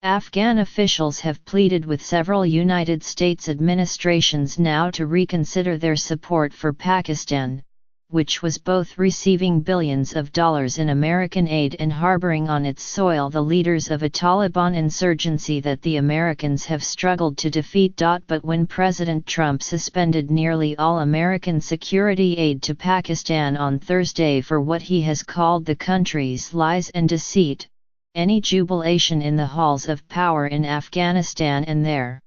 Afghan officials have pleaded with several United States administrations now to reconsider their support for Pakistan, which was both receiving billions of dollars in American aid and harboring on its soil the leaders of a Taliban insurgency that the Americans have struggled to defeat. But when President Trump suspended nearly all American security aid to Pakistan on Thursday for what he has called the country's lies and deceit, any jubilation in the halls of power in Afghanistan and there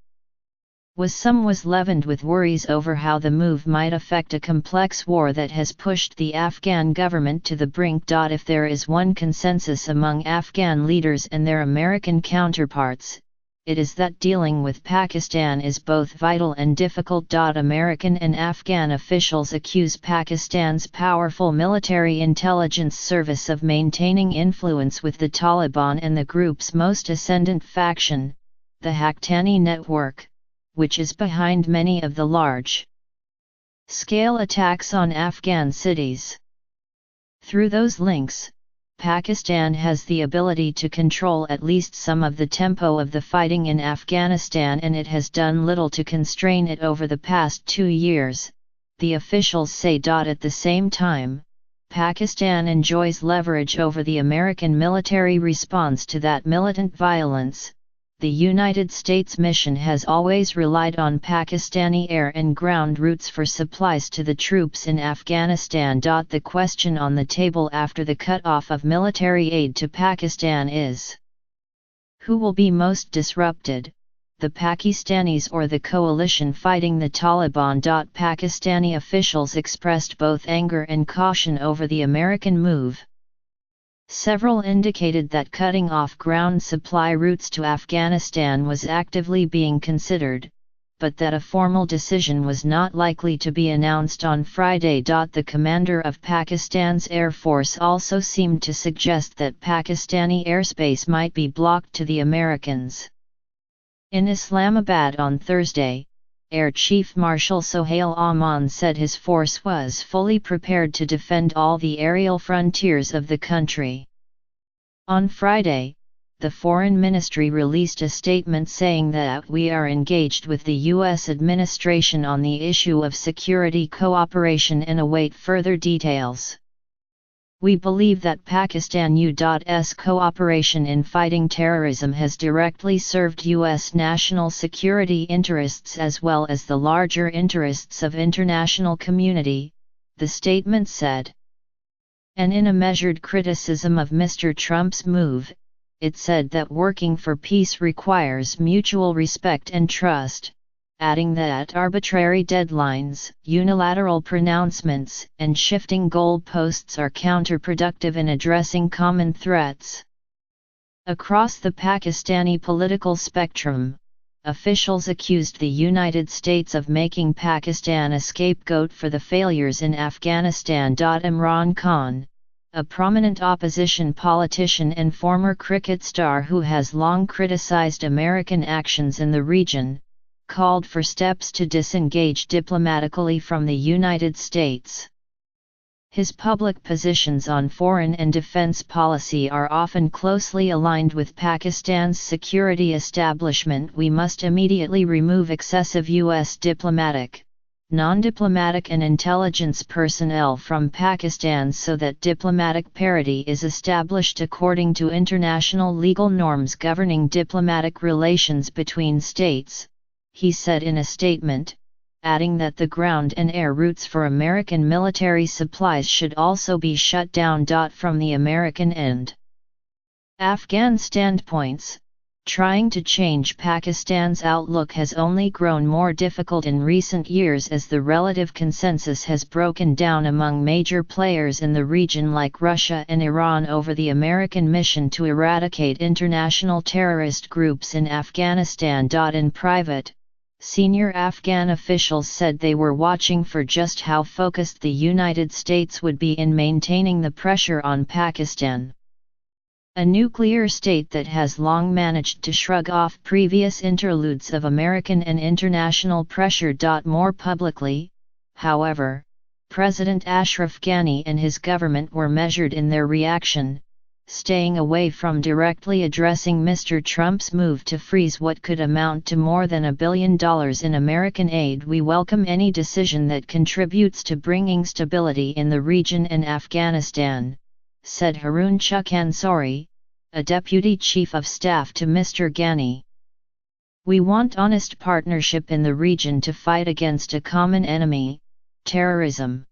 was leavened with worries over how the move might affect a complex war that has pushed the Afghan government to the brink. If there is one consensus among Afghan leaders and their American counterparts, it is that dealing with Pakistan is both vital and difficult. American and Afghan officials accuse Pakistan's powerful military intelligence service of maintaining influence with the Taliban and the group's most ascendant faction, the Haqqani network, which is behind many of the large-scale attacks on Afghan cities. Through those links, Pakistan has the ability to control at least some of the tempo of the fighting in Afghanistan, and it has done little to constrain it over the past 2 years, the officials say. At the same time, Pakistan enjoys leverage over the American military response to that militant violence. The United States mission has always relied on Pakistani air and ground routes for supplies to the troops in Afghanistan. The question on the table after the cut-off of military aid to Pakistan is: who will be most disrupted, the Pakistanis or the coalition fighting the Taliban? Pakistani officials expressed both anger and caution over the American move. Several indicated that cutting off ground supply routes to Afghanistan was actively being considered, but that a formal decision was not likely to be announced on Friday. The commander of Pakistan's Air Force also seemed to suggest that Pakistani airspace might be blocked to the Americans. In Islamabad on Thursday, Air Chief Marshal Sohail Aman said his force was fully prepared to defend all the aerial frontiers of the country. On Friday, the Foreign Ministry released a statement saying that we are engaged with the U.S. administration on the issue of security cooperation and await further details. We believe that Pakistan U.S. cooperation in fighting terrorism has directly served U.S. national security interests as well as the larger interests of international community, the statement said. And in a measured criticism of Mr. Trump's move, it said that working for peace requires mutual respect and trust, adding that arbitrary deadlines, unilateral pronouncements, and shifting goalposts are counterproductive in addressing common threats. Across the Pakistani political spectrum, officials accused the United States of making Pakistan a scapegoat for the failures in Afghanistan. Imran Khan, a prominent opposition politician and former cricket star who has long criticized American actions in the region, called for steps to disengage diplomatically from the United States. His public positions on foreign and defense policy are often closely aligned with Pakistan's security establishment. We must immediately remove excessive U.S. diplomatic, non-diplomatic and intelligence personnel from Pakistan so that diplomatic parity is established according to international legal norms governing diplomatic relations between states, he said in a statement, adding that the ground and air routes for American military supplies should also be shut down. From the American and Afghan standpoints, trying to change Pakistan's outlook has only grown more difficult in recent years as the relative consensus has broken down among major players in the region like Russia and Iran over the American mission to eradicate international terrorist groups in Afghanistan. In private, senior Afghan officials said they were watching for just how focused the United States would be in maintaining the pressure on Pakistan, a nuclear state that has long managed to shrug off previous interludes of American and international pressure. More publicly, however, President Ashraf Ghani and his government were measured in their reaction, staying away from directly addressing Mr. Trump's move to freeze what could amount to more than $1 billion in American aid. We welcome any decision that contributes to bringing stability in the region and Afghanistan, said Harun Chuk-Ansari, a deputy chief of staff to Mr. Ghani. We want honest partnership in the region to fight against a common enemy, terrorism.